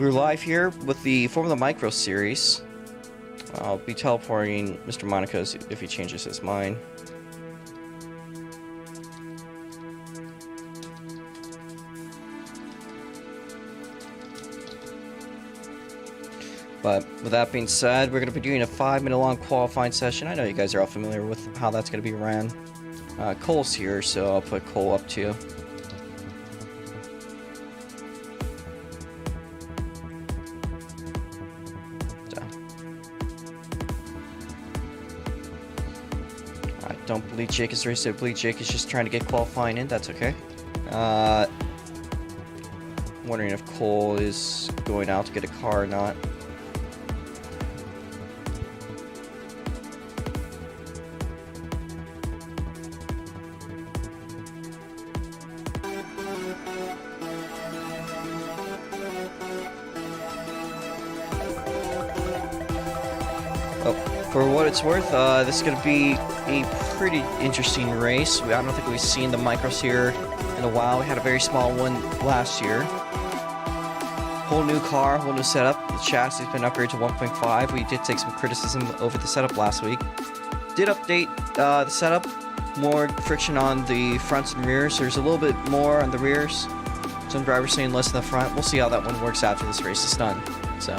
We're live here with the Formula Micro series. I'll be teleporting Mr. Monaco if he changes his mind. But with that being said, we're going to be doing a 5-minute long qualifying session. I know you guys are all familiar with how that's going to be ran. Cole's here, so I'll put Cole up too. I don't believe Jake is racing. I believe Jake is just trying to get qualifying in. That's okay. Wondering if Cole is going out to get a car or not. For what it's worth, this is going to be a pretty interesting race. I don't think we've seen the micros here in a while. We had a very small one last year. Whole new car, whole new setup. The chassis has been upgraded to 1.5. We did take some criticism over the setup last week. Did update the setup. More friction on the fronts and rears. There's a little bit more on the rears. Some drivers saying less in the front. We'll see how that one works after this race is done. So.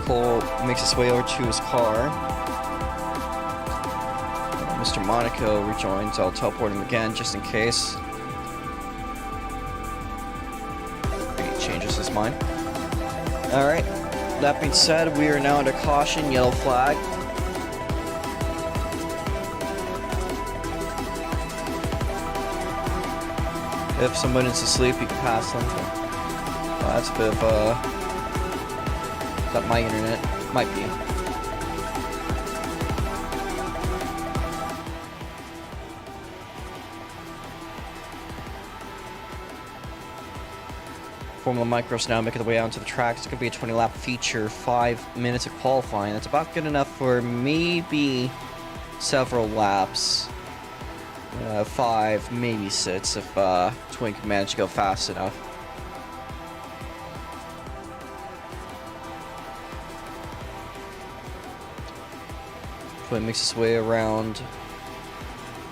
Cole makes his way over to his car. Mr. Monaco rejoins. I'll teleport him again just in case he changes his mind. Alright, that being said, we are now under caution, yellow flag. If somebody's asleep, you can pass them. That's a bit of is that my internet? Might be. Formula Micros now making the way out into the track. It's going to be a 20-lap feature, 5 minutes of qualifying. That's about good enough for maybe several laps. 5, maybe 6 if Twin can manage to go fast enough. Twin makes his way around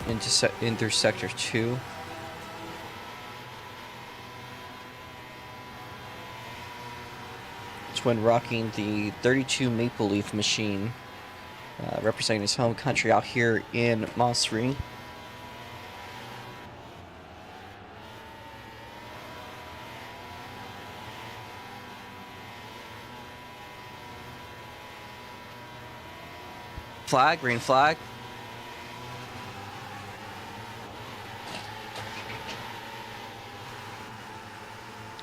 into sector 2. Twin rocking the 32 Maple Leaf machine, representing his home country out here in Mossring. Flag, green flag.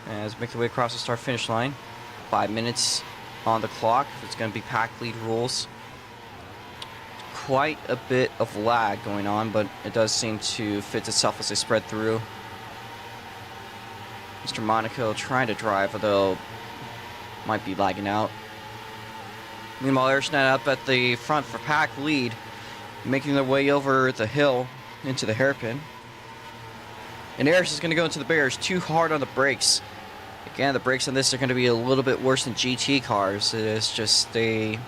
As we make the way across the start-finish line, 5 minutes on the clock. It's going to be pack lead rules. Quite a bit of lag going on, but it does seem to fit itself as they spread through. Mr. Monaco trying to drive, although might be lagging out. Meanwhile, Airshnet up at the front for pack lead, making their way over the hill into the hairpin. And Airs is going to go into the barriers, too hard on the brakes. Again, the brakes on this are going to be a little bit worse than GT cars. It is just a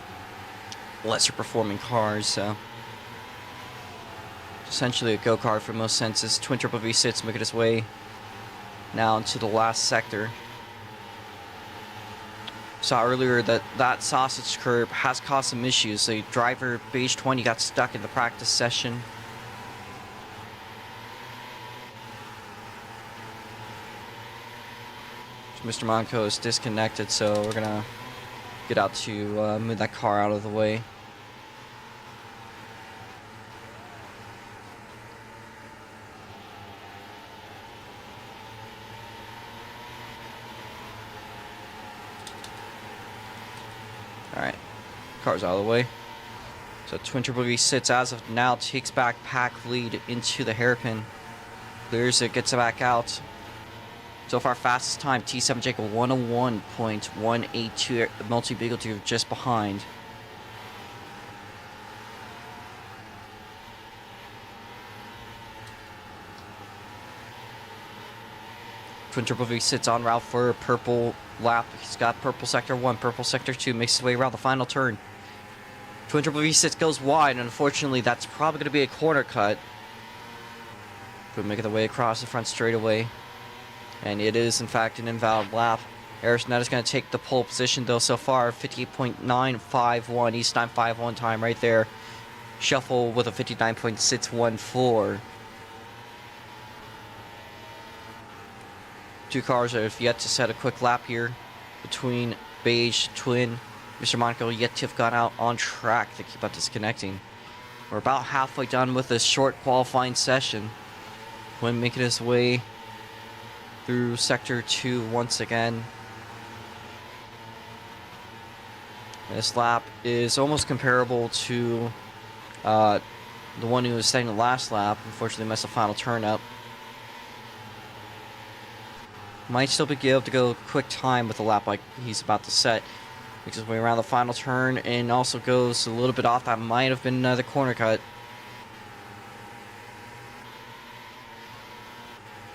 lesser performing cars, so essentially a go-kart for most senses. Twin Triple V6 making its way now into the last sector. Saw earlier that sausage curb has caused some issues. The driver, Beige 20, got stuck in the practice session. Mr. Monaco is disconnected, so we're gonna get out to move that car out of the way. Alright, car's out of the way. So Twin Triple V sits as of now, takes back pack lead into the hairpin. Clears it, gets it back out. So far, fastest time, T7 Jacob 101.182. Multi Beagle Dude just behind. Twin Triple V sits on route for a purple lap. He's got purple sector 1, purple sector 2, makes his way around the final turn. Twin Triple V6 goes wide, and unfortunately that's probably going to be a corner cut. But making the way across the front straightaway. And it is, in fact, an invalid lap. Eris Netta is going to take the pole position, though, so far. 58.951, East 951 time right there. Shuffle with a 59.614. Two cars have yet to set a quick lap here between Beige, Twin. Mr. Monaco yet to have gone out on track to keep up disconnecting. We're about halfway done with this short qualifying session. Twin making his way through Sector 2 once again. This lap is almost comparable to the one who was setting the last lap. Unfortunately missed the final turn up. Might still be able to go quick time with a lap like he's about to set. Makes his way around the final turn and also goes a little bit off. That might have been another corner cut.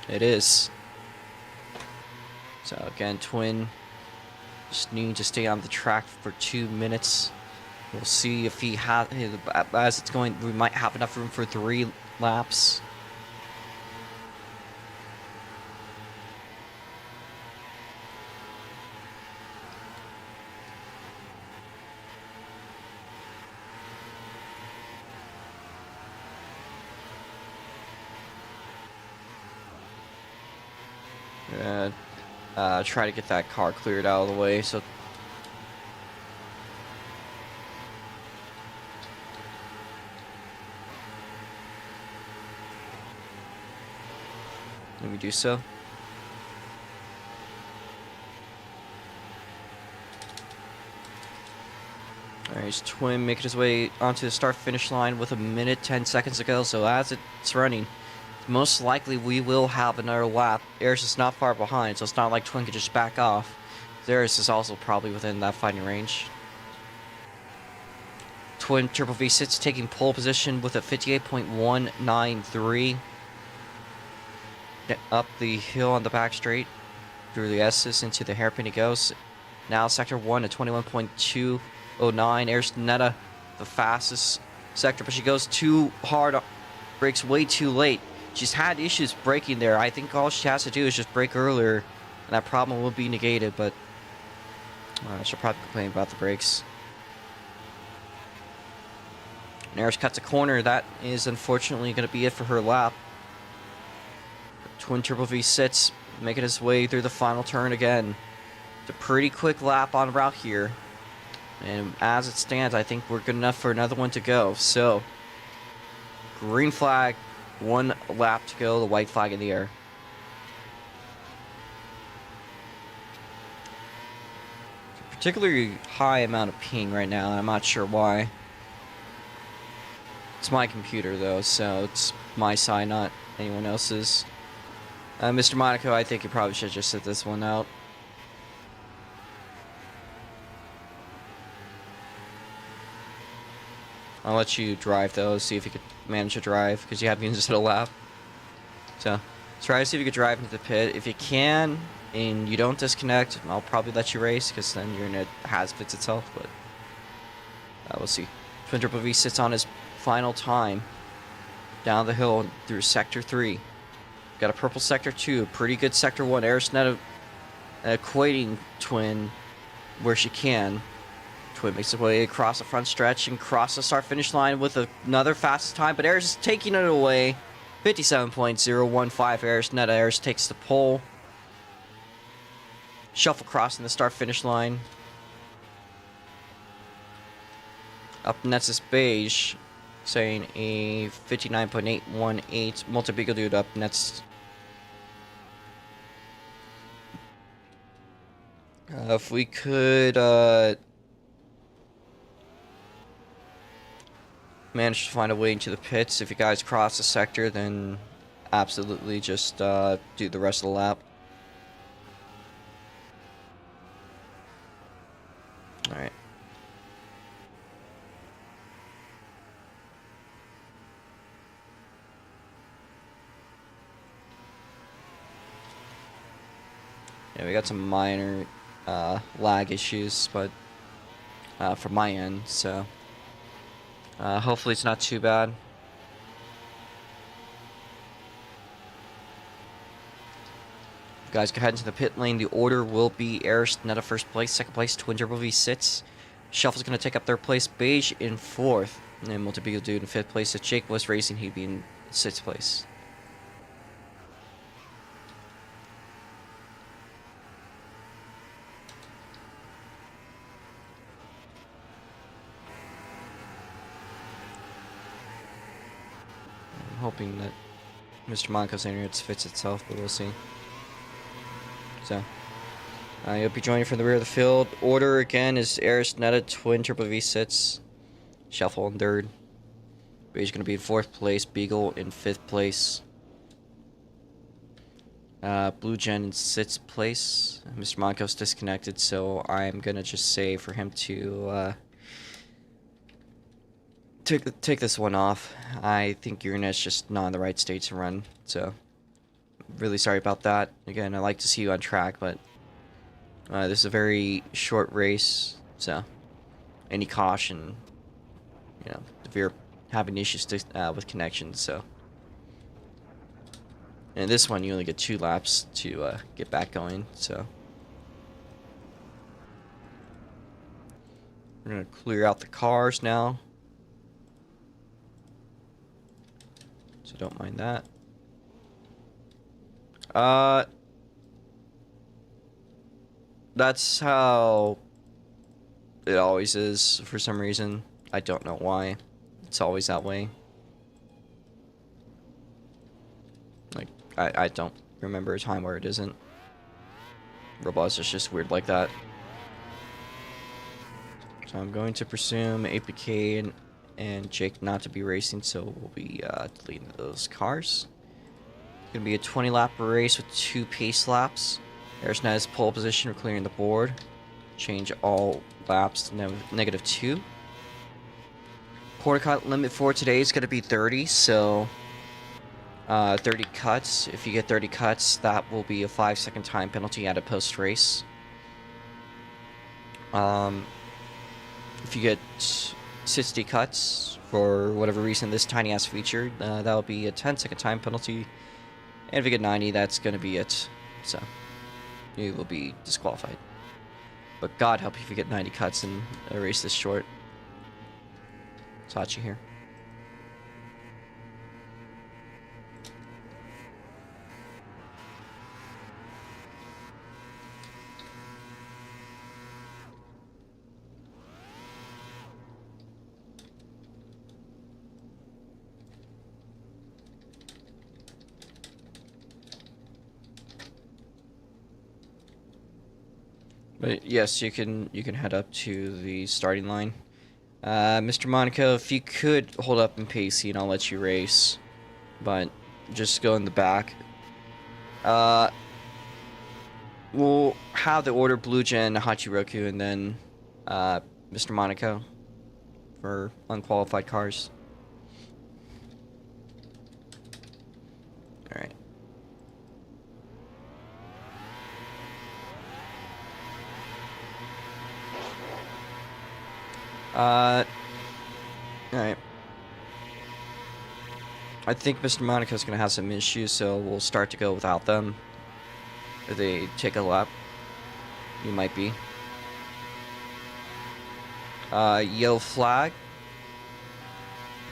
It is. So again, Twin just need to stay on the track for 2 minutes. We'll see if he has, as it's going, we might have enough room for 3 laps. Try to get that car cleared out of the way. So let me do so. Alright, he's Twin making his way onto the start-finish line with 1 minute 10 seconds to go. So as it's running, most likely we will have another lap. Eris is not far behind, so it's not like Twin could just back off. Eris is also probably within that fighting range. Twin Triple V sits taking pole position with a 58.193. Up the hill on the back straight through the S's into the hairpin he goes. Now sector 1 at 21.209. Eris Netta, the fastest sector, but she goes too hard, brakes way too late. She's had issues braking there. I think all she has to do is just brake earlier, and that problem will be negated, but she'll probably complain about the brakes. And Eris cuts a corner. That is unfortunately going to be it for her lap. Twin Triple V sits, making his way through the final turn again. It's a pretty quick lap on route here. And as it stands, I think we're good enough for another one to go. So, green flag. 1 lap to go, the white flag in the air. Particularly high amount of ping right now, I'm not sure why. It's my computer though, so it's my side, not anyone else's. Mr. Monaco, I think you probably should just sit this one out. I'll let you drive though, see if you could manage to drive, because you have to just hit a lap. So, try to see if you could drive into the pit. If you can, and you don't disconnect, I'll probably let you race, because then your unit has fits itself, but we'll see. Twin Triple V sits on his final time down the hill through Sector 3. Got a purple Sector 2, pretty good Sector 1. Eris Netta equating Twin where she can. Twin makes his way across the front stretch and across the start-finish line with another fastest time, but Eris is taking it away. 57.015 Eris Netta. Eris takes the pole. Shuffle crossing the start-finish line. Up next is Beige, saying a 59.818. Multi-Beagle Dude up next. If we could manage to find a way into the pits, if you guys cross the sector, then absolutely just do the rest of the lap. Yeah, we got some minor lag issues, but from my end, so hopefully it's not too bad. Guys, go ahead into the pit lane. The order will be Aris Netta first place, second place Twin Turbo V sits. Shuffle's going to take up third place, Beige in fourth, and Multibeagle Dude in fifth place. It's Jake West Racing, he'd be in sixth place. I'm hoping that Mr. Monaco's internet fits itself, but we'll see. So, you'll be joining from the rear of the field. Order again is Aris Netta, Twin Turbo V sits. Shuffle in third. Beige going to be in fourth place. Beagle in fifth place. Blue Gen in sixth place. Mr. Monaco's disconnected, so I'm going to just say for him to take this one off. I think your net's just not in the right state to run, so really sorry about that. Again, I like to see you on track, but this is a very short race, so any caution, you know, if you're having issues with connections, so. And this one, you only get 2 laps to get back going, so. We're gonna clear out the cars now, so don't mind that. That's how it always is for some reason. I don't know why. It's always that way. Like, I don't remember a time where it isn't. Roblox is just weird like that. So I'm going to presume APK and Jake not to be racing, so we'll be deleting those cars. It's going to be a 20 lap race with 2 pace laps. Aris Netta's pole position, we're clearing the board. Change all laps to -2. Quarter cut limit for today is going to be 30, so 30 cuts. If you get 30 cuts, that will be a 5-second time penalty at a post race. If you get 60 cuts for whatever reason, this tiny ass feature, that'll be a 10-second time penalty. And if you get 90, that's going to be it. So, you will be disqualified. But God help you if you get 90 cuts in a race this short. Sachi here. But yes, you can head up to the starting line. Mr. Monaco, if you could hold up in pacing, I'll let you race. But just go in the back. We'll have the order Blue Gen, Hachiroku, and then Mr. Monaco for unqualified cars. Alright. Alright. I think Mr. Monaco's gonna have some issues, so we'll start to go without them. If they take a lap, you might be. Yellow flag.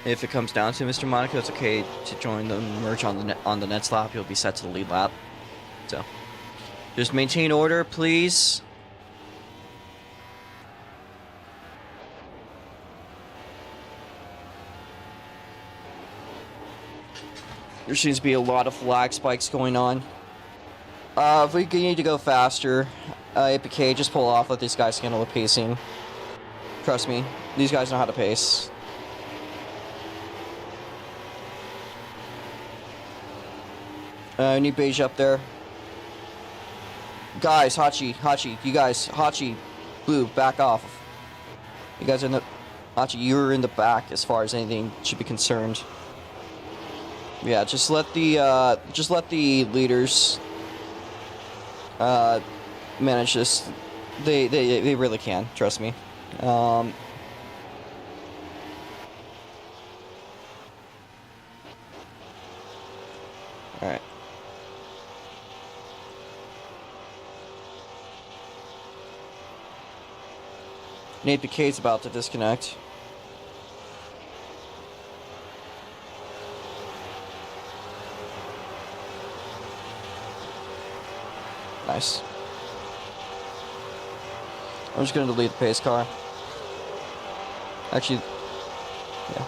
If it comes down to Mr. Monaco, it's okay to join the merge on the next lap. You'll be set to the lead lap. So, just maintain order, please. There seems to be a lot of lag spikes going on. If we need to go faster, APK, just pull off, let these guys handle the pacing. Trust me, these guys know how to pace. I need Beige up there. Guys, Hachi, you guys, Hachi, Blue, back off. You guys are in the... Hachi, you're in the back as far as anything should be concerned. Yeah, just let the leaders manage this. They really can. Trust me. All right. Nate Piquet's about to disconnect. Nice. I'm just going to delete the pace car. Actually, yeah.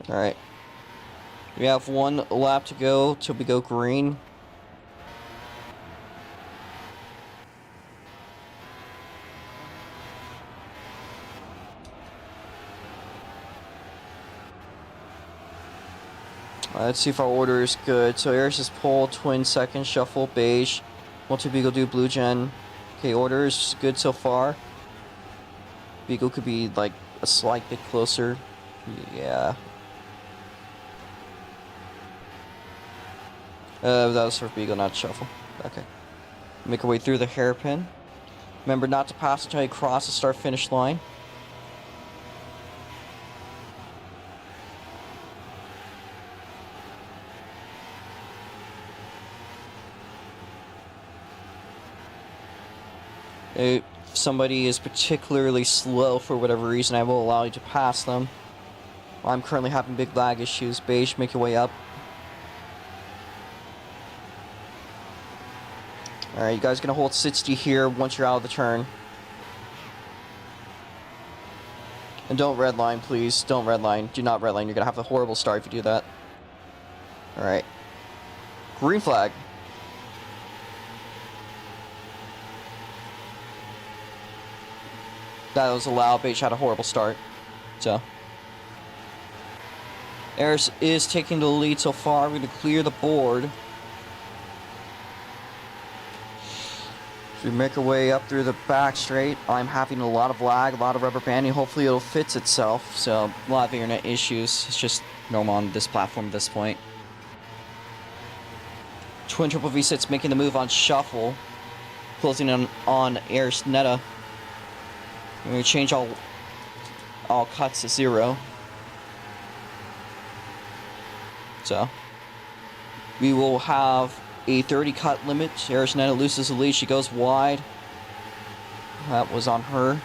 Alright. We have one lap to go till we go green. Let's see if our order is good. So Eris is pole, twin second, shuffle, beige. Multi Beagle do blue gen. Okay, order is good so far. Beagle could be like a slight bit closer. Yeah. That was for Beagle, not shuffle. Okay. Make our way through the hairpin. Remember not to pass until you cross the start-finish line. If somebody is particularly slow for whatever reason, I will allow you to pass them. I'm currently having big lag issues. Beige, make your way up. Alright, you guys are going to hold 60 here once you're out of the turn. And don't redline, please. Don't redline. Do not redline. You're going to have a horrible start if you do that. Alright. Green flag. That was allowed. Beige had a horrible start. So. Eris is taking the lead so far. We're going to clear the board. We make our way up through the back straight. I'm having a lot of lag, a lot of rubber banding. Hopefully it'll fix itself. So a lot of internet issues. It's just normal on this platform at this point. Twin triple V6 making the move on shuffle. Closing on Eris Netta. We're going to change all cuts to 0. So we will have a 30 cut limit. Eris Netta loses the lead. She goes wide. That was on her.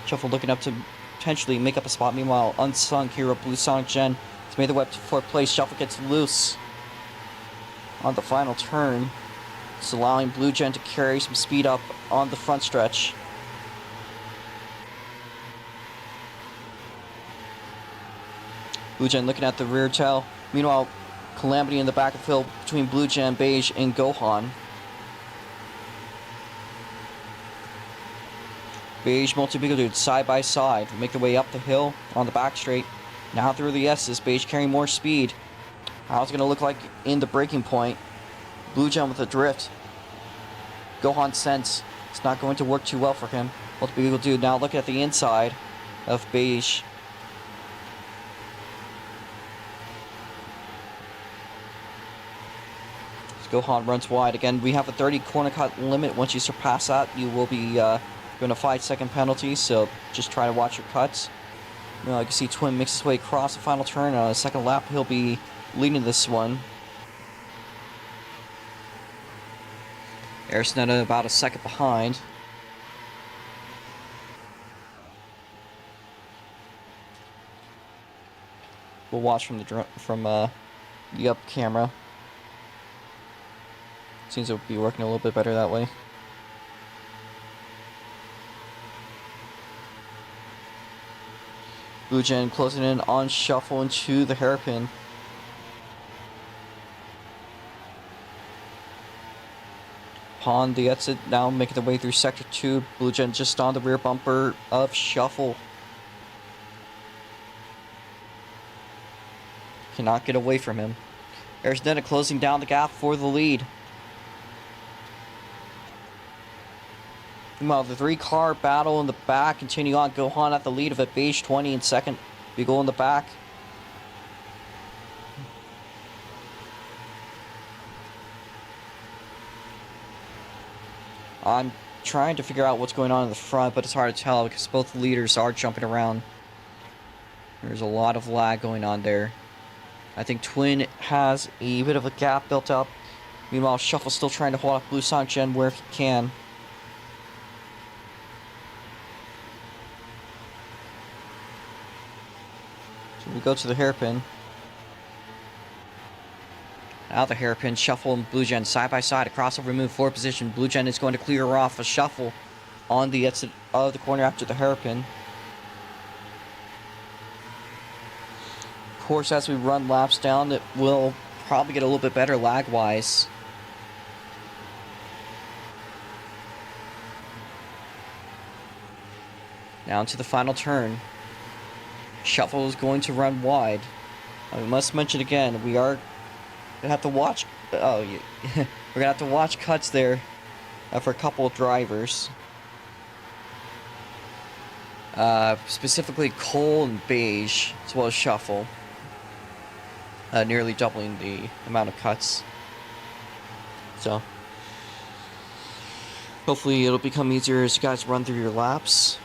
Shuffle looking up to potentially make up a spot. Meanwhile, Unsung Hero Blue Sonic Gen has made the way up to 4th place. Shuffle gets loose on the final turn. It's allowing Blue Gen to carry some speed up on the front stretch. Blue Gen looking at the rear tail. Meanwhile, Calamity in the back of the field between Blue Gen, Beige, and Gohan. Beige, Multi-Beagle Dude side by side. Make their way up the hill on the back straight. Now through the S's. Beige carrying more speed. How's it going to look like in the breaking point? Blue Gen with a drift. Gohan sense. It's not going to work too well for him. Multi-Beagle Dude now looking at the inside of Beige. Gohan runs wide. Again, we have a 30 corner cut limit. Once you surpass that, you will be given a 5-second penalty, so just try to watch your cuts. You know, you can see Twin makes his way across the final turn. On the second lap, he'll be leading this one. Eris Netta about a second behind. We'll watch from the up camera. Seems to be working a little bit better that way. Blue Gen closing in on shuffle into the hairpin. Upon the exit, now making their way through sector 2. Blue Gen just on the rear bumper of shuffle. Cannot get away from him. Eris Netta closing down the gap for the lead. Meanwhile, the 3-car battle in the back continue on. Gohan at the lead of it. Beige 20 in second. Beagle in the back. I'm trying to figure out what's going on in the front, but it's hard to tell because both leaders are jumping around. There's a lot of lag going on there. I think Twin has a bit of a gap built up. Meanwhile, Shuffle's still trying to hold off Blue Sonic Gen where he can. So we go to the hairpin. Now the hairpin, Shuffle and Blue Gen side by side. A crossover move, forward position. Blue Gen is going to clear off a Shuffle on the exit of the corner after the hairpin. Of course, as we run laps down, it will probably get a little bit better lag-wise. Now into the final turn. Shuffle is going to run wide. I must mention again, we are gonna have to watch. We're gonna have to watch cuts there for a couple of drivers. Specifically Cole and Beige, as well as Shuffle. Nearly doubling the amount of cuts. So, hopefully it'll become easier as you guys run through your laps.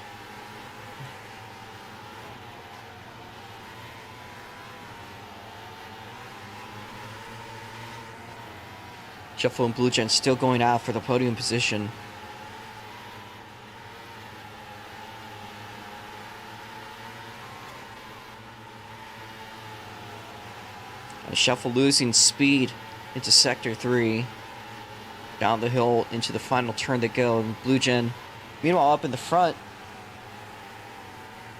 Shuffle and Blue Gen still going out for the podium position. Shuffle losing speed into Sector 3. Down the hill into the final turn they go. And Blue Gen, meanwhile, up in the front.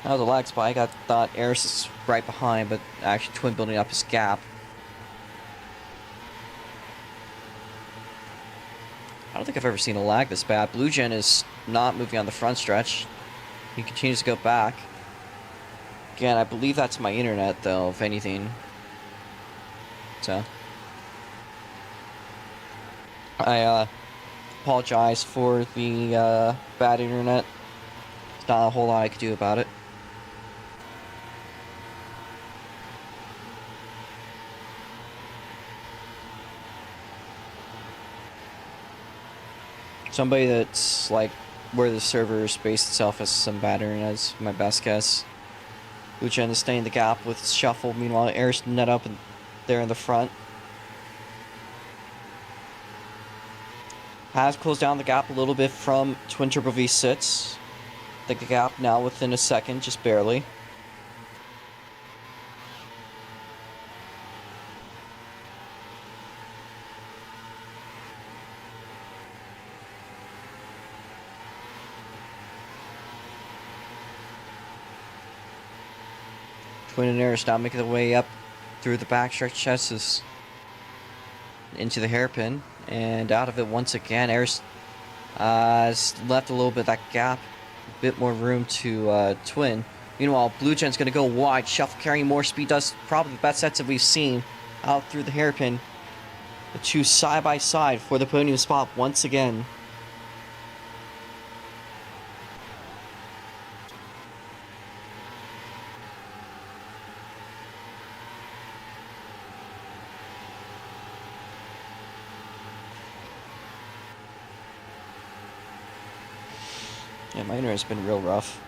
That was a lag spike. I thought Eris is right behind, but actually Twin building up his gap. I don't think I've ever seen a lag this bad. Blue Gen is not moving on the front stretch. He continues to go back. Again, I believe that's my internet, though, if anything. So, I apologize for the bad internet. There's not a whole lot I could do about it. Somebody that's like where the server space itself has some bad internet is my best guess. Blue Gen is staying the gap with Shuffle. Meanwhile, Air's net up there in the front. Has closed down the gap a little bit from Twin Turbo V6. I think the gap now within a second, just barely. Twin and Aris now making their way up through the backstretch chests into the hairpin, and out of it once again. Aris has left a little bit of that gap, a bit more room to Twin. Meanwhile, Blue Gen's going to go wide. Shuffle carrying more speed, does probably the best sets that we've seen out through the hairpin. The two side by side for the podium spot once again. Yeah, my internet's been real rough.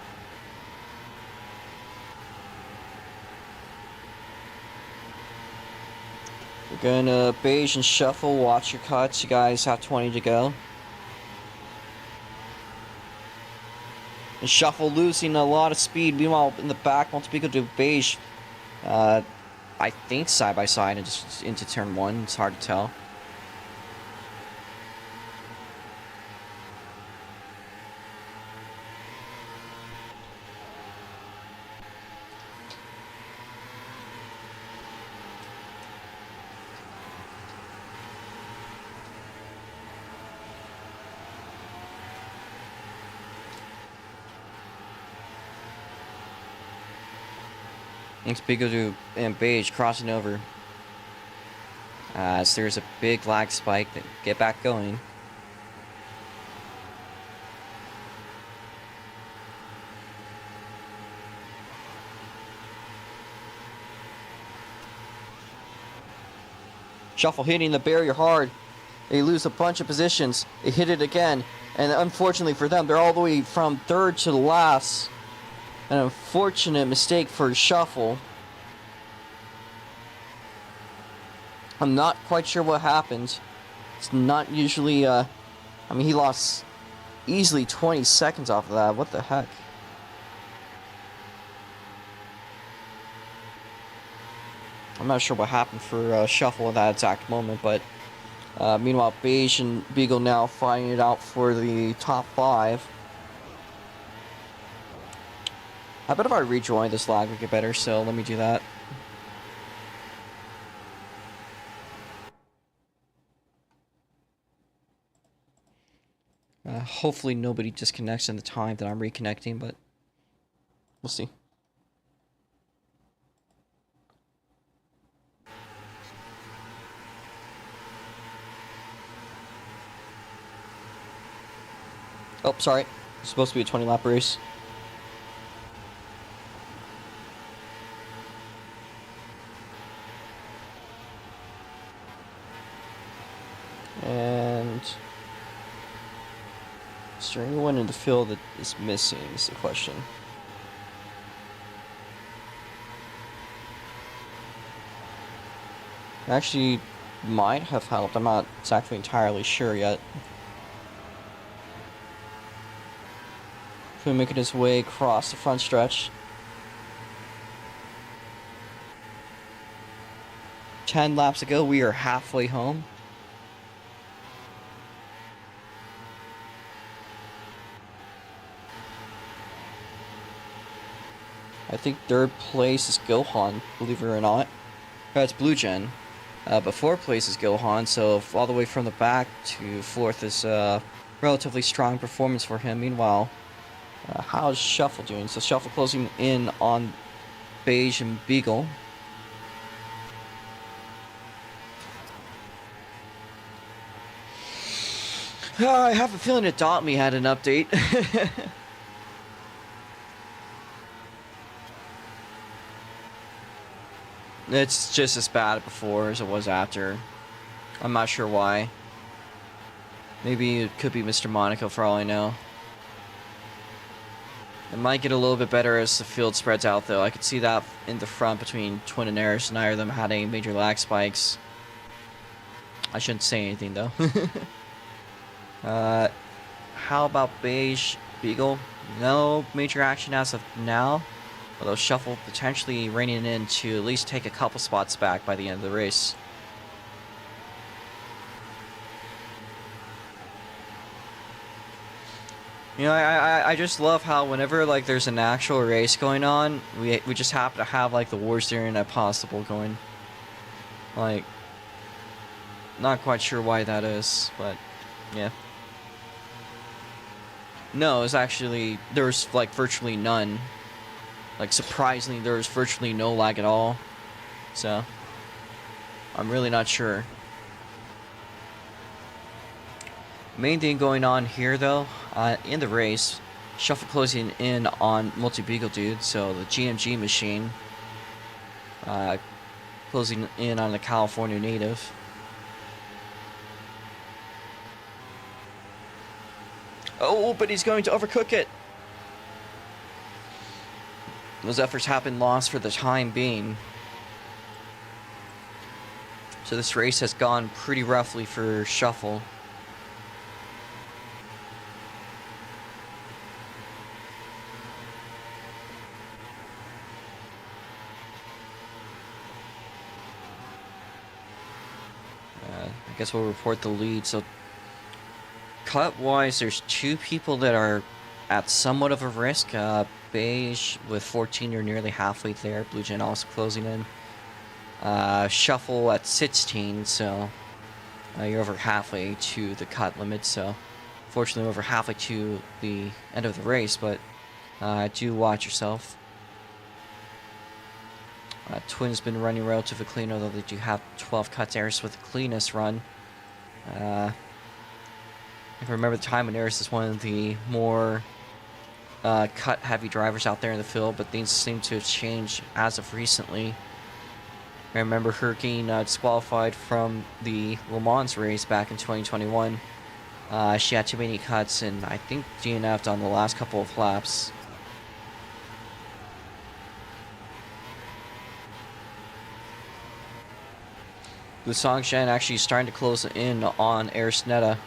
We're gonna Beige and Shuffle, watch your cuts. You guys have 20 to go. And Shuffle losing a lot of speed. Meanwhile, in the back, Montepico to Beige. I think side by side into turn 1. It's hard to tell. Thanks, Pico and Beige crossing over. So there's a big lag spike. Get back going. Shuffle hitting the barrier hard. They lose a bunch of positions. They hit it again. And unfortunately for them, they're all the way from third to the last. An unfortunate mistake for Shuffle. I'm not quite sure what happened. It's not usually, I mean, he lost easily 20 seconds off of that. What the heck? I'm not sure what happened for Shuffle at that exact moment, but meanwhile, Beige and Beagle now fighting it out for the top 5. I bet if I rejoin, this lag would get better, so let me do that. Hopefully nobody disconnects in the time that I'm reconnecting, but we'll see. Oh, sorry. It's supposed to be a 20-lap race. And is there anyone in the field that is missing is the question. Actually might have helped. I'm not exactly entirely sure yet. He's making his way across the front stretch. 10 laps to go. We are halfway home. I think third place is Gohan, believe it or not. It's Blue Gen. But fourth place is Gohan, so all the way from the back to fourth is a relatively strong performance for him. Meanwhile, how's Shuffle doing? So Shuffle closing in on Beige and Beagle. I have a feeling that Dotme had an update. It's just as bad before as it was after. I'm not sure why. Maybe it could be Mr. Monaco for all I know. It might get a little bit better as the field spreads out though. I could see that in the front between Twin and Eris, neither of them had any major lag spikes. I shouldn't say anything though. How about Beige Beagle? No major action as of now. Although Shuffle potentially reining in to at least take a couple spots back by the end of the race. You know, I just love how whenever like there's an actual race going on, we just happen to have like the worst internet possible going. Like, not quite sure why that is, but yeah. No, it's actually there was like virtually none. Like, surprisingly, there was virtually no lag at all. So, I'm really not sure. Main thing going on here, though, in the race, Shuffle closing in on Multi-Beagle Dude, so the GMG machine. Closing in on the California native. Oh, but he's going to overcook it! Those efforts have been lost for the time being. So this race has gone pretty roughly for Shuffle. I guess we'll report the lead. So cut-wise, there's 2 people that are at somewhat of a risk. Beige with 14, you're nearly halfway there. Blue Gen also closing in. Shuffle at 16, so you're over halfway to the cut limit. So fortunately, over halfway to the end of the race, but do watch yourself. Twin's been running relatively clean, although they do have 12 cuts. Eris with the cleanest run. If I remember the time when Eris is one of the more cut heavy drivers out there in the field, but things seem to have changed as of recently. I remember her getting disqualified from the Le Mans race back in 2021. She had too many cuts, and I think DNF'd on the last couple of laps. Blue Sonic Gen actually starting to close in on Aris Neta.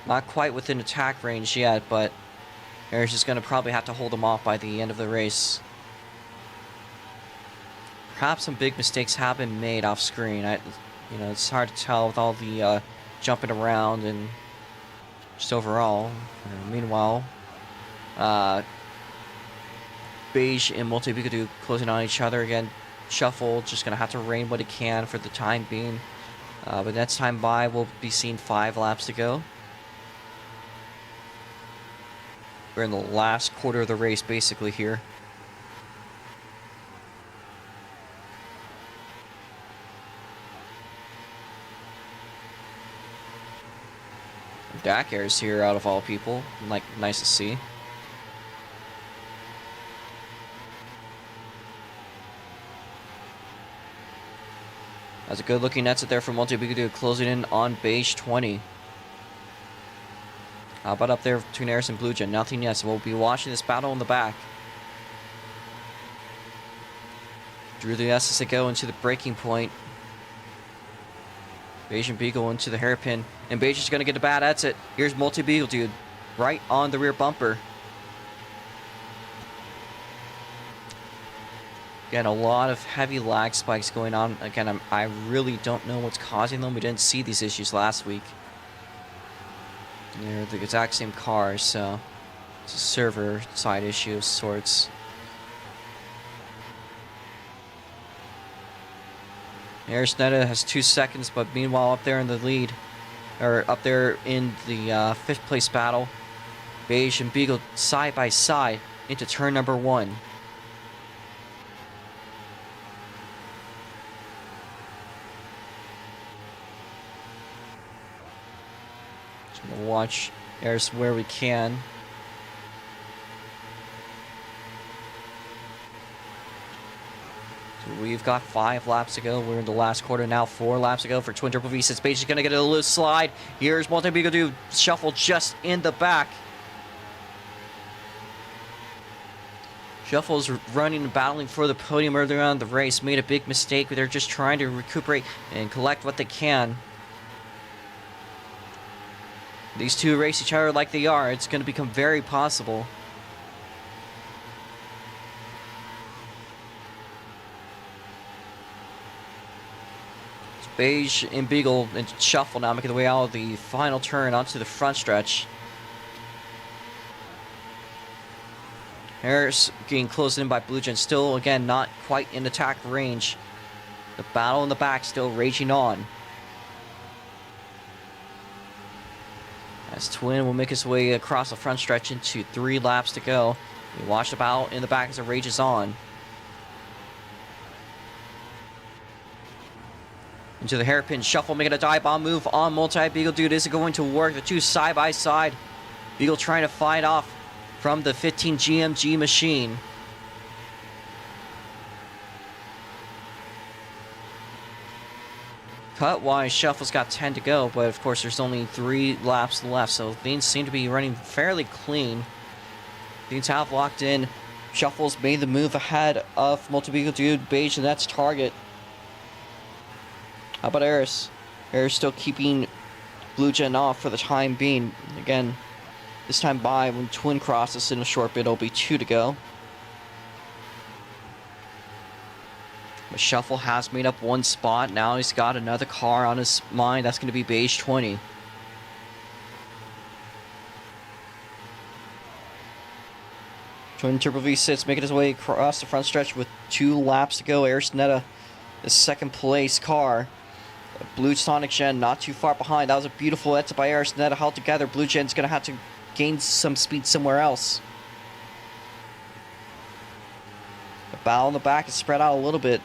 Not quite within attack range yet, but Aris is going to probably have to hold him off by the end of the race. Perhaps some big mistakes have been made off screen. It's hard to tell with all the jumping around and just overall. Meanwhile, Beige and Multi Bigadu closing on each other again. Shuffle just gonna have to rein what he can for the time being. But next time by, we'll be seeing 5 laps to go. We're in the last quarter of the race, basically here. Dakar is here out of all people. Nice to see. That's a good looking exit there from Multi Bigadu, closing in on Beige 20. How about up there between Aris and Blue Gen? Nothing yet, so we'll be watching this battle in the back. Drew the S's to go into the breaking point. Beige and Beagle into the hairpin. And Beige is going to get a bad exit. Here's Multi Beagle, dude. Right on the rear bumper. Again, a lot of heavy lag spikes going on. Again, I really don't know what's causing them. We didn't see these issues last week. They're the exact same cars, so it's a server side issue of sorts. Aris Neta has 2 seconds, but meanwhile up there in the lead, or up there in the 5th place battle, Beige and Beagle side by side into turn number 1. We'll watch Aris where we can. So we've got 5 laps to go. We're in the last quarter now. 4 laps to go for Twin Turbo V6. Beige is going to get a loose slide. Here's Multi Bigadu shuffle just in the back. Shuffle's running and battling for the podium earlier on in the race. Made a big mistake. They're just trying to recuperate and collect what they can. These two race each other like they are. It's going to become very possible. It's Beige and Beagle and Shuffle now making the way out of the final turn onto the front stretch. Aris getting closed in by Blue Gen. Still, again, not quite in attack range. The battle in the back still raging on. As Twin will make his way across the front stretch into 3 laps to go. We watch the battle in the back as it rages on. Into the hairpin. Shuffle making a dive bomb move on Multi Beagle. Dude, is it going to work? The two side by side. Beagle trying to fight off from the 15 GMG machine. Cut-wise, Shuffle's got 10 to go, but of course there's only 3 laps left, so things seem to be running fairly clean. Things have locked in. Shuffle's made the move ahead of Multi Beagle Dude, Beige, and that's target. How about Aris? Aris still keeping Blue Gen off for the time being. Again, this time by, when Twin crosses in a short bit, it'll be 2 to go. But Shuffle has made up 1 spot. Now he's got another car on his mind. That's going to be Beige 20. Twin Turbo V6 making his way across the front stretch with 2 laps to go. Aris Neta, the 2nd place car. Blue Sonic Gen not too far behind. That was a beautiful exit by Aris Neta. Held together. Blue Gen's going to have to gain some speed somewhere else. The battle in the back is spread out a little bit.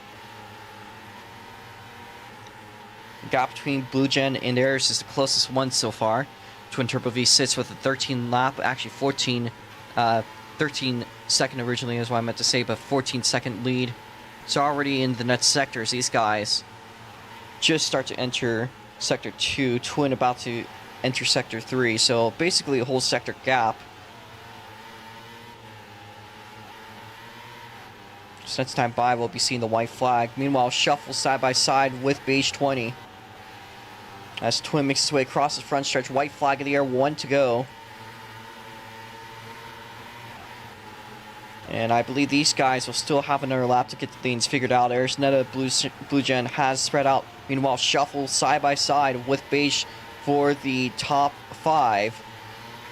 The gap between Blue Gen and Aris is the closest one so far. Twin Turbo V sits with a 13 lap, actually 13 second originally is what I meant to say, but 14 second lead. So already in the next sectors, these guys just start to enter Sector 2. Twin about to enter Sector 3, so basically a whole sector gap. So next time by, we'll be seeing the white flag. Meanwhile, Shuffle side by side with Beige 20. As Twin makes his way across the front stretch, white flag in the air, 1 to go. And I believe these guys will still have another lap to get things figured out. Arisneta Blue Gen has spread out. Meanwhile, Shuffle side by side with Beige for the top 5.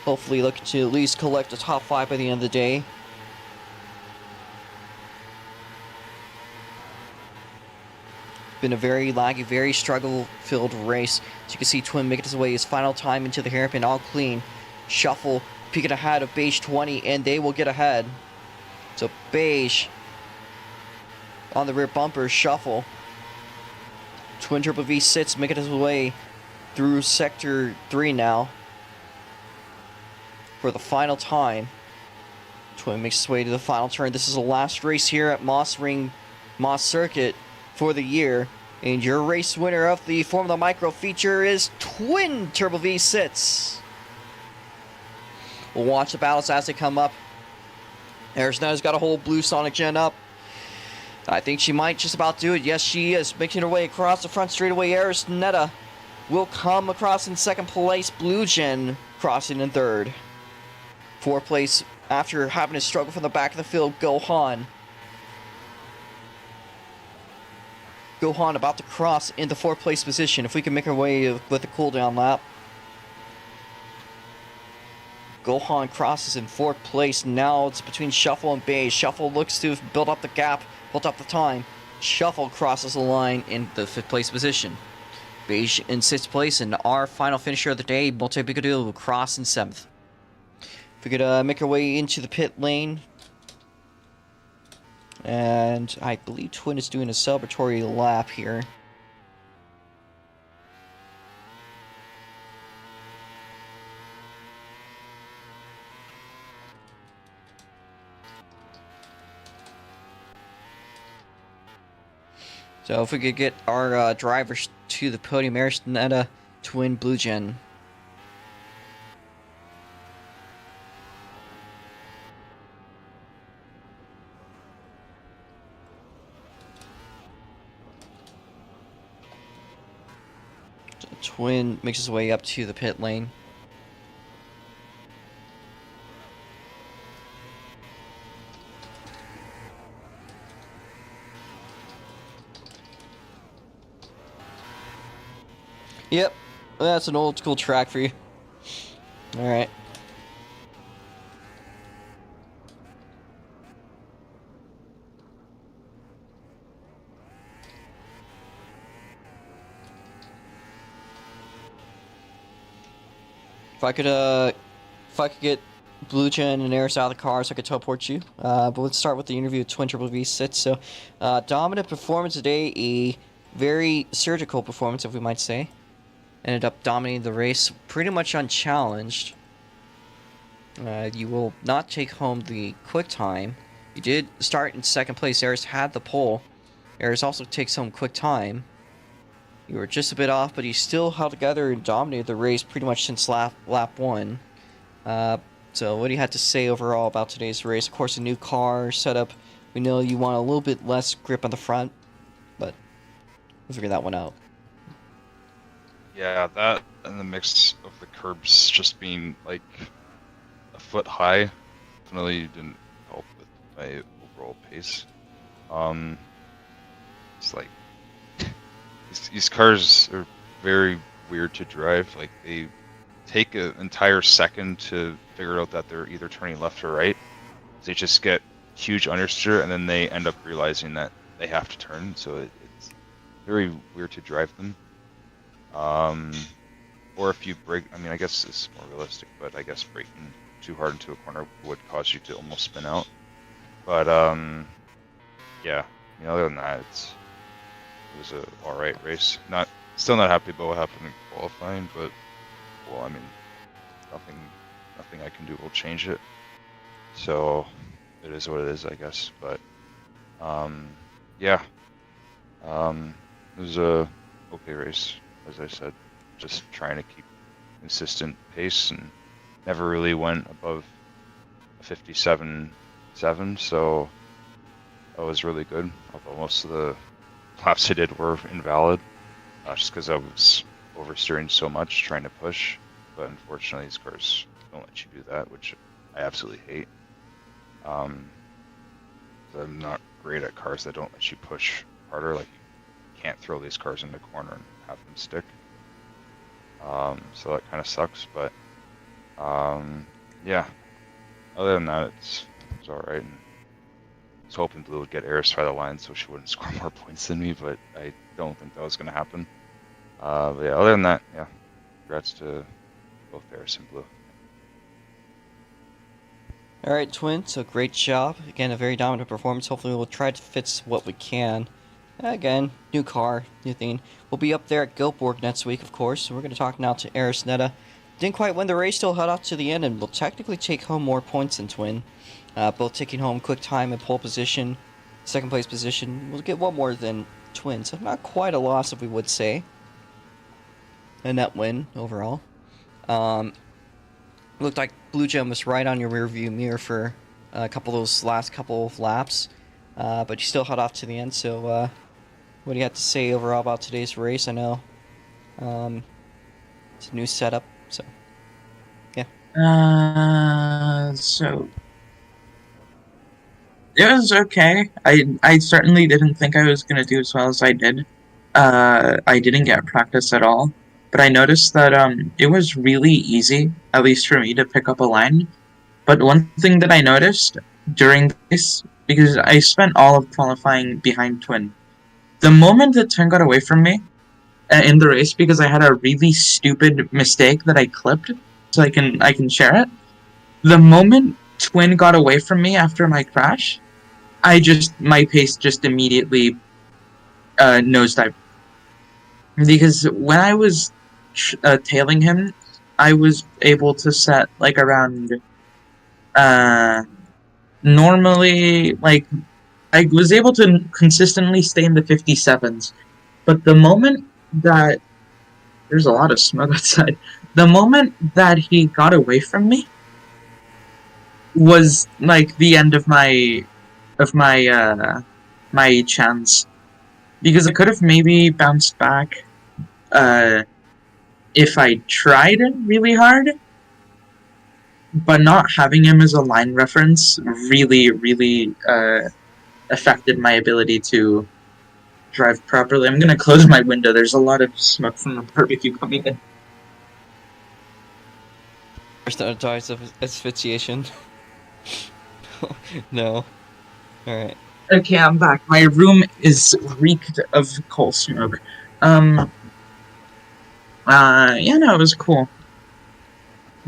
Hopefully looking to at least collect the top 5 by the end of the day. Been a very laggy, very struggle-filled race. As you can see, Twin making his way his final time into the hairpin, all clean. Shuffle peeking ahead of Beige 20, and they will get ahead. So Beige on the rear bumper, Shuffle. Twin Turbo V sits, making his way through Sector 3 now for the final time. Twin makes his way to the final turn. This is the last race here at Moss Circuit for the year, and your race winner of the Formula Micro feature is Twin Turbo V Sits. We'll watch the battles as they come up. Arisneta's got a whole blue Sonic Gen up. I think she might just about do it. Yes, she is, making her way across the front straightaway. Arisneta will come across in second place. Blue Gen crossing in third. Fourth place, after having to struggle from the back of the field, Gohan. Gohan about to cross into fourth place position. If we can make our way with a cooldown lap. Gohan crosses in fourth place. Now it's between Shuffle and Beige. Shuffle looks to build up the gap, build up the time. Shuffle crosses the line in the fifth place position. Beige in sixth place, and our final finisher of the day, Multi-Bigodil, will cross in seventh. If we could make our way into the pit lane. And I believe Twin is doing a celebratory lap here. So if we could get our drivers to the podium, Arisneta, Twin, Blue Gen. So Twin makes his way up to the pit lane. Yep, that's an old school track for you. Alright. If I could get Blue Gen and Aris out of the car so I could teleport you. But let's start with the interview with Twin Turbo V6. So, dominant performance today, a very surgical performance, if we might say. Ended up dominating the race pretty much unchallenged. You will not take home the quick time. You did start in second place. Aris had the pole. Aris also takes home quick time. You were just a bit off, but you still held together and dominated the race pretty much since lap 1. So what do you have to say overall about today's race? Of course, a new car setup. We know you want a little bit less grip on the front, but we'll figure that one out. Yeah, that and the mix of the curbs just being like a foot high definitely didn't help with my overall pace. It's like these cars are very weird to drive. Like they take an entire second to figure out that they're either turning left or right. They just get huge understeer and then they end up realizing that they have to turn. So it's very weird to drive them. Or if you brake, I mean, I guess it's more realistic, but I guess braking too hard into a corner would cause you to almost spin out. But, yeah, you know, other than that, it was a alright race. Still not happy about what happened in qualifying, but, well, I mean, nothing I can do will change it. So, it is what it is, I guess, but, yeah, it was a okay race. As I said, just trying to keep consistent pace and never really went above a 57.7, so that was really good. Although most of the laps I did were invalid, just because I was oversteering so much trying to push. But unfortunately, these cars don't let you do that, which I absolutely hate. I'm not great at cars that don't let you push harder. Like, you can't throw these cars in the corner and have them stick. So that kind of sucks. But yeah, other than that, it's all right. And I was hoping Blue would get Eris by the line so she wouldn't score more points than me, but I don't think that was going to happen. But yeah, other than that, yeah, congrats to both Eris and Blue. All right, Twin. So great job. Again, a very dominant performance. Hopefully, we'll try to fix what we can. Again, new car, new thing. We'll be up there at Gilborg next week, of course. So we're going to talk now to Eris Netta. Didn't quite win the race, still held out to the end, and will technically take home more points than Twin. Both taking home quick time and pole position, second place position. We'll get one more than Twin, so not quite a loss, if we would say. A net win overall. Looked like Blue Gem was right on your rearview mirror for a couple of those last couple of laps, but you still held off to the end. So, what do you have to say overall about today's race? I know it's a new setup, so yeah. So it was okay. I certainly didn't think I was gonna do as well as I did. I didn't get practice at all, but I noticed that it was really easy, at least for me, to pick up a line. But one thing that I noticed during this, because I spent all of qualifying behind Twin, the moment that Twin got away from me in the race, because I had a really stupid mistake that I clipped, so I can share it. The moment Twin got away from me after my crash, my pace just immediately nosedived. Because when I was tailing him, I was able to set like around normally, like, I was able to consistently stay in the 57s, but the moment that there's a lot of smoke outside, the moment that he got away from me was like the end of my my chance, because I could have maybe bounced back if I tried really hard. But not having him as a line reference really affected my ability to drive properly. I'm gonna close my window. There's a lot of smoke from the barbecue coming in. First dies of asphyxiation. No. Alright. Okay, I'm back. My room is reeked of coal smoke. Yeah, no, it was cool.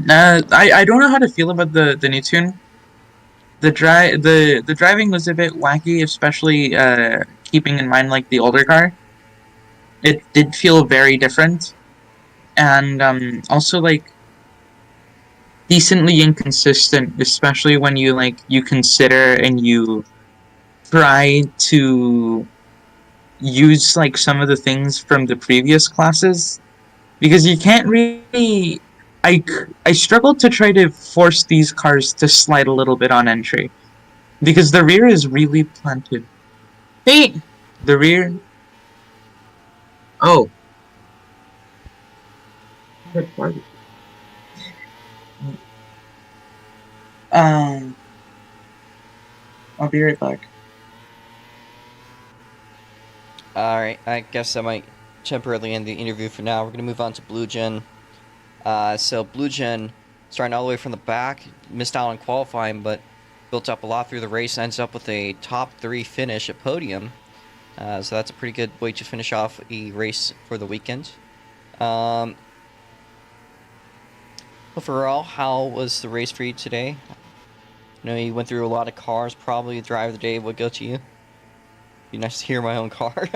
I don't know how to feel about the new tune. The driving was a bit wacky, especially keeping in mind like the older car. It did feel very different, and also like decently inconsistent, especially when you consider and you try to use like some of the things from the previous classes, because you can't really. I struggled to try to force these cars to slide a little bit on entry, because the rear is really planted. Hey! The rear... Oh. I'll be right back. Alright, I guess I might temporarily end the interview for now. We're going to move on to Blue Gen. So Blue Gen, starting all the way from the back, missed out on qualifying, but built up a lot through the race, ends up with a top 3 finish at podium. So that's a pretty good way to finish off a race for the weekend. Overall, how was the race for you today? I know you went through a lot of cars, probably the driver of the day would go to you. Be nice to hear my own car.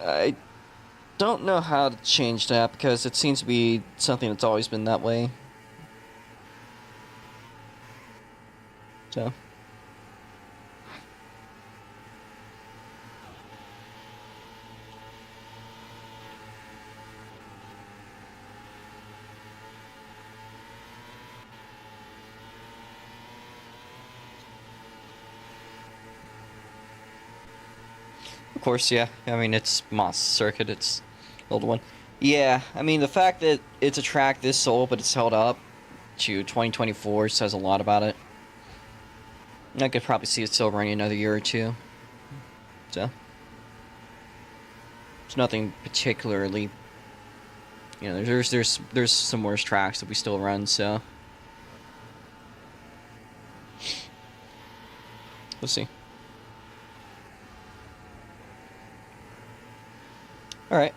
I don't know how to change that, because it seems to be something that's always been that way. So course, yeah. I mean, it's Moss Circuit. It's the old one. Yeah, I mean, the fact that it's a track this old, but it's held up to 2024 says a lot about it. I could probably see it still running another year or two. So, it's nothing particularly. You know, there's some worse tracks that we still run. So, we'll see. All right.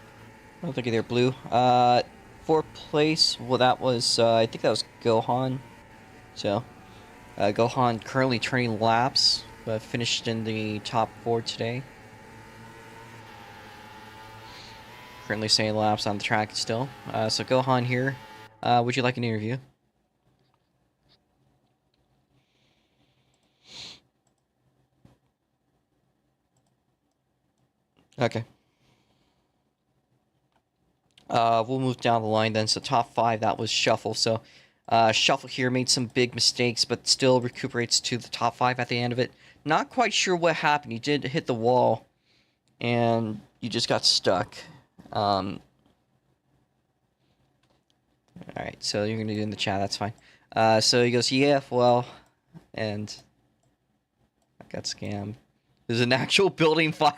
I don't think they're blue. Fourth place. Well, that was I think that was Gohan. So, Gohan currently turning laps, but finished in the top 4 today. Currently staying laps on the track still. So Gohan here. Would you like an interview? Okay. We'll move down the line then. So top 5, that was Shuffle. So Shuffle here made some big mistakes, but still recuperates to the top 5 at the end of it. Not quite sure what happened. You did hit the wall, and you just got stuck. Alright, so you're going to do in the chat, that's fine. So he goes, yeah, well, and I got scammed. There's an actual building fire.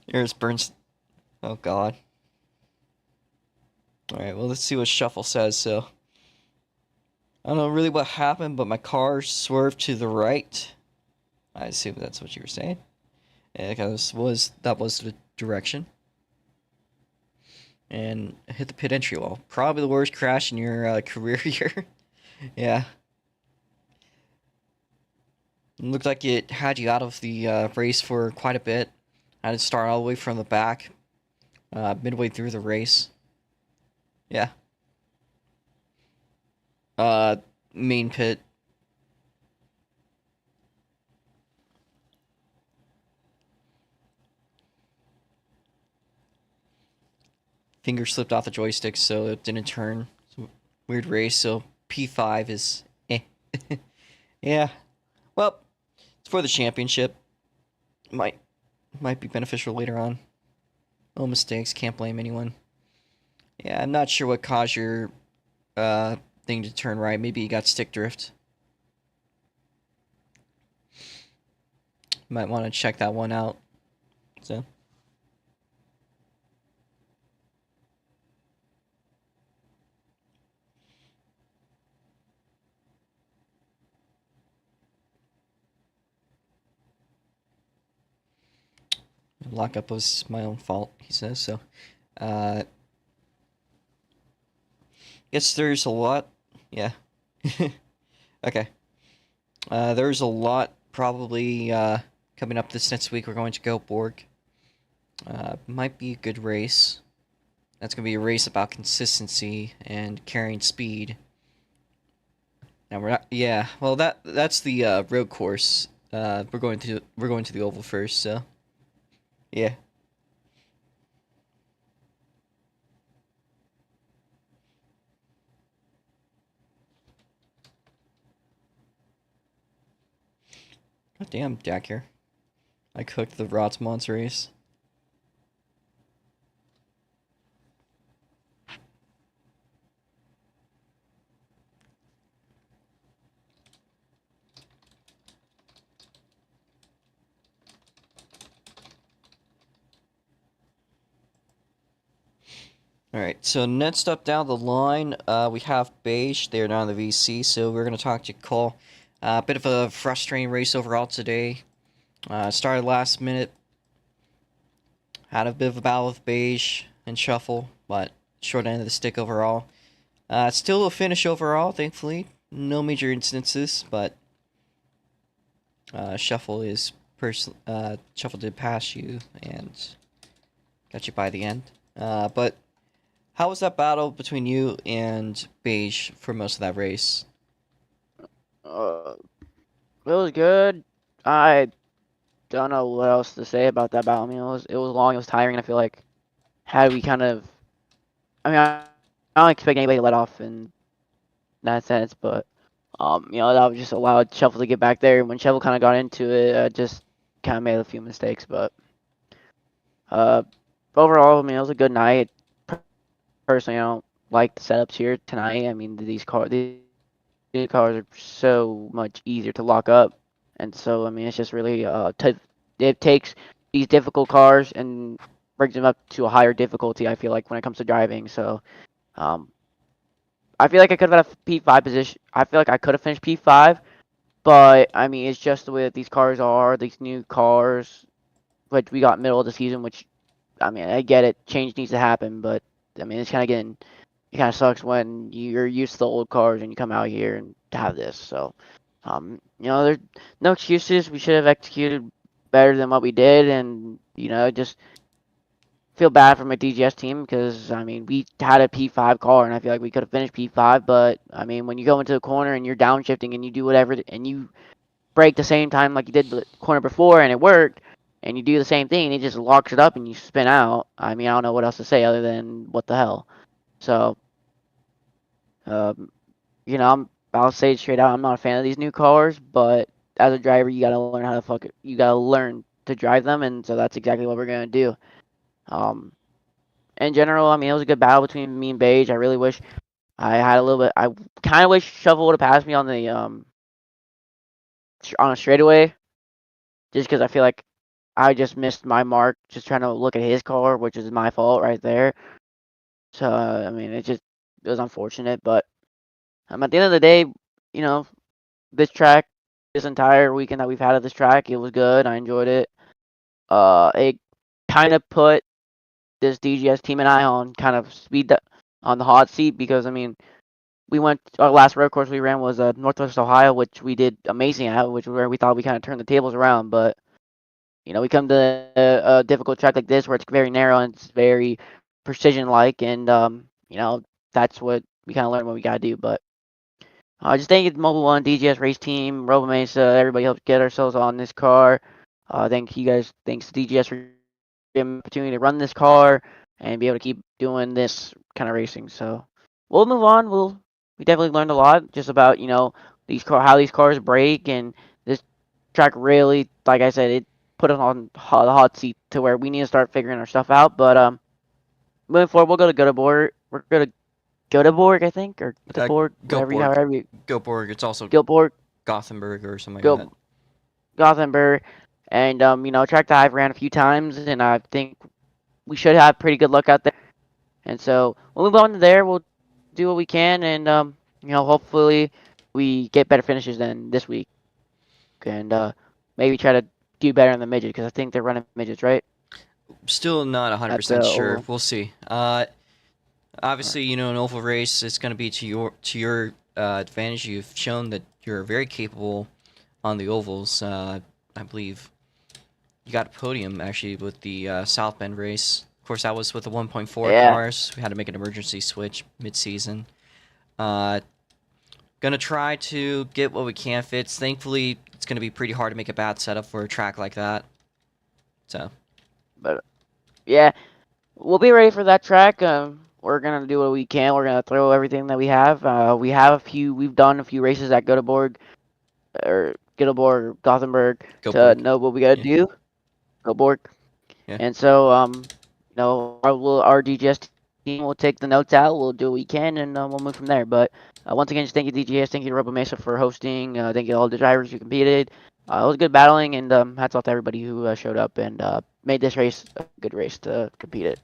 Here's Burns. Oh, God. Alright, well, let's see what Shuffle says, so. I don't know really what happened, but my car swerved to the right. I assume that's what you were saying. And that was the direction. And hit the pit entry wall. Probably the worst crash in your career here. Yeah. It looked like it had you out of the race for quite a bit. I had to start all the way from the back. Midway through the race. Yeah. Main pit. Finger slipped off the joystick, so it didn't turn. Weird race, so P5 is eh. Yeah. Well, it's for the championship. Might be beneficial later on. No mistakes, can't blame anyone. Yeah, I'm not sure what caused your thing to turn right. Maybe you got stick drift. Might want to check that one out. So. Lockup was my own fault, he says. So, guess there's a lot. Yeah. Okay. There's a lot probably coming up this next week. We're going to go Borg. Might be a good race. That's going to be a race about consistency and carrying speed. Now we're not. Yeah. Well, that's the road course. We're going to the oval first. So. Yeah. God damn, Jack here. I cooked the Rotsmons race. Alright, so next up down the line, we have Beige. They're now in the VC, so we're going to talk to Cole. A bit of a frustrating race overall today. Started last minute. Had a bit of a battle with Beige and Shuffle, but short end of the stick overall. Still a finish overall, thankfully. No major incidences, but Shuffle did pass you and got you by the end. But how was that battle between you and Beige for most of that race? It was good. I don't know what else to say about that battle. I mean, it was long, it was tiring. I feel like had we kind of, I mean, I don't expect anybody to let off in that sense, but That was just allowed Shovel to get back there. When Shovel kind of got into it, just kind of made a few mistakes. But uh, overall, I mean, it was a good night. Personally, I don't like the setups here tonight. I mean, these cars are so much easier to lock up, and so I mean, it's just really it takes these difficult cars and brings them up to a higher difficulty. I feel like when it comes to driving, so um, I feel like I could have had a P5 position. I feel like I could have finished P5, but I mean, it's just the way that these cars are. These new cars, which we got middle of the season, which I mean, I get it. Change needs to happen, but I mean, it's kind of getting. It kind of sucks when you're used to the old cars and you come out here and have this. So, there's no excuses. We should have executed better than what we did, and just feel bad for my DGS team because I mean we had a P5 car and I feel like we could have finished P5, but I mean when you go into the corner and you're downshifting and you do whatever and you brake the same time like you did the corner before and it worked, and you do the same thing and it just locks it up and you spin out. I mean I don't know what else to say other than what the hell. So, um, I'll say it straight out. I'm not a fan of these new cars, but as a driver, you gotta learn how to fuck it. You gotta learn to drive them, and so that's exactly what we're gonna do. Um, in general, I mean, it was a good battle between me and Beige. I really wish I had a little bit. I kind of wish Shovel would have passed me on the on a straightaway, just because I feel like I just missed my mark, just trying to look at his car, which is my fault right there. So I mean, it was unfortunate, but at the end of the day, you know, this track, this entire weekend that we've had at this track, it was good. I enjoyed it. It kind of put this DGS team and I on kind of on the hot seat because I mean, our last road course we ran was Northwest Ohio, which we did amazing at, which where we thought we kind of turned the tables around. But we come to a difficult track like this where it's very narrow and it's very precision like, and that's what we kind of learned what we gotta do. But just thank you to Mobile One, DGS Race Team, Robo Mesa, everybody helped get ourselves on this car. Thank you guys. Thanks to DGS for giving me the opportunity to run this car and be able to keep doing this kind of racing. So we'll move on. We definitely learned a lot just about how these cars break, and this track really, like I said, it put us on the hot seat to where we need to start figuring our stuff out. But moving forward, we'll go to Göteborg. We're gonna Göteborg, I think, or Göteborg, Göteborg. however you Göteborg. It's also Göteborg, Gothenburg or something like Go that. Gothenburg, and track that I've ran a few times, and I think we should have pretty good luck out there. And so we'll move on to there. We'll do what we can, and hopefully we get better finishes than this week, and maybe try to do better in the midget because I think they're running midgets, right? Still not At 100% the sure. oval. We'll see. Obviously, an oval race is going to be to your advantage. You've shown that you're very capable on the ovals. I believe you got a podium actually with the South Bend race. Of course, that was with the 1.4 Yeah. cars. We had to make an emergency switch mid-season. Gonna try to get what we can fits. Thankfully, it's gonna be pretty hard to make a bad setup for a track like that. So. But yeah, we'll be ready for that track. We're gonna do what we can. We're gonna throw everything that we have. We've done a few races at Göteborg, Gothenburg, to Göteborg. know what we gotta Yeah. do. Göteborg. Yeah. And so, our DGS team will take the notes out. We'll do what we can, and we'll move from there. But once again, just thank you, DGS. Thank you to Robo Mesa for hosting. Thank you to all the drivers who competed. It was good battling, and hats off to everybody who showed up and made this race a good race to compete it.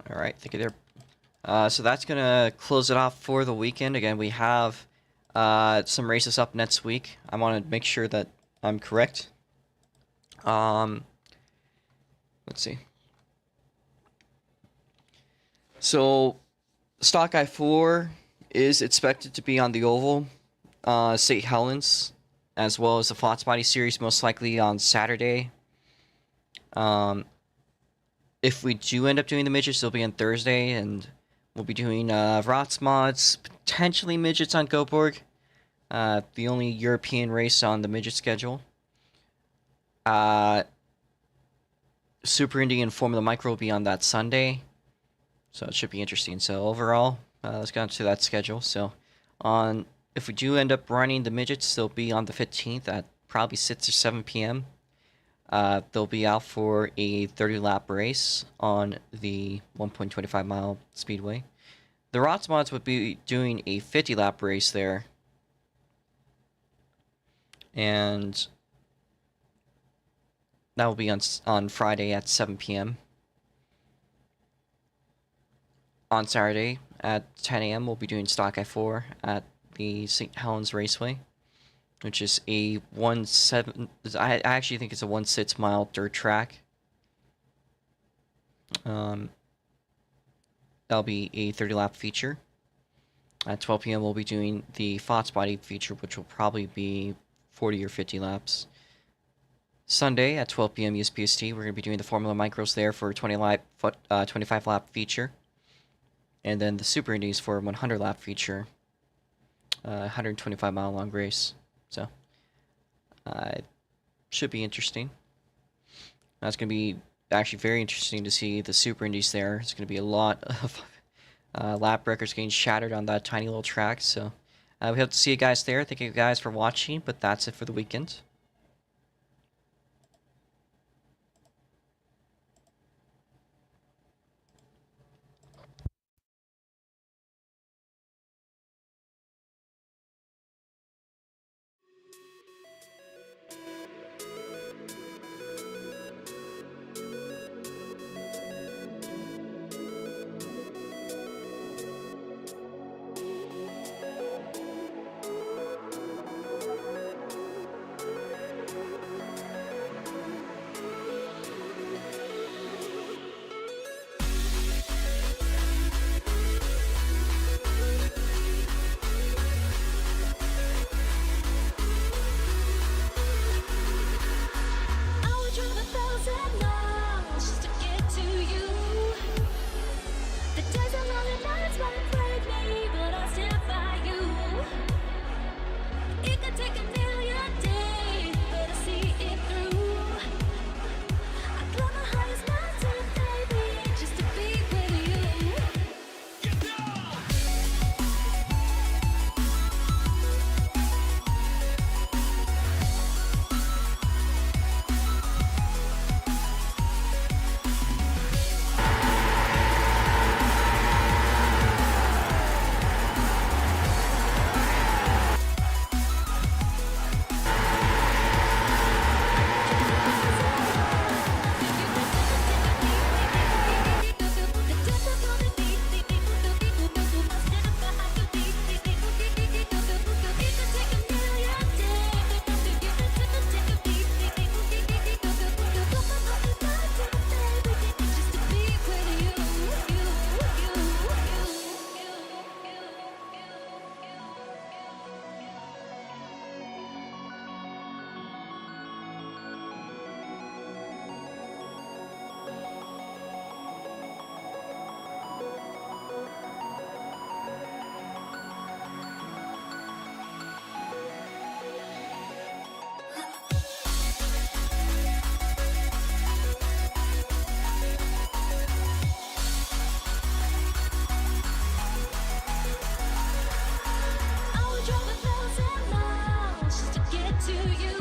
All right, thank you there. So that's gonna close it off for the weekend. Again, we have some races up next week. I want to make sure that I'm correct. Let's see. So, Stock I4 is expected to be on the oval, St. Helens, as well as the Flats Body Series, most likely on Saturday. If we do end up doing the midgets, it'll be on Thursday, and we'll be doing Rots mods, potentially midgets on Göteborg. The only European race on the midget schedule. Super Indy and Formula Micro will be on that Sunday, so it should be interesting. So overall, let's get into that schedule. So, if we do end up running the midgets, they'll be on the 15th at probably 6 or 7 p.m. They'll be out for a 30-lap race on the 1.25 mile speedway. The Rots Mods would be doing a 50-lap race there, and that will be on Friday at 7 p.m. On Saturday at 10 a.m. we'll be doing Stock I-4 at the St. Helens Raceway, which is a I actually think it's a 1/6 mile dirt track. That'll be a 30-lap feature. At 12 p.m. we'll be doing the Fox Body feature, which will probably be 40 or 50 laps. Sunday at 12 p.m. USPST, we're going to be doing the Formula Micros there for a 25-lap feature. And then the Super Indies for a 100-lap feature. 125-mile long race. So, should be interesting. That's going to be actually very interesting to see the Super Indies there. It's going to be a lot of lap records getting shattered on that tiny little track. So, we hope to see you guys there. Thank you guys for watching, but that's it for the weekend. I would drive 1,000 miles just to get to you.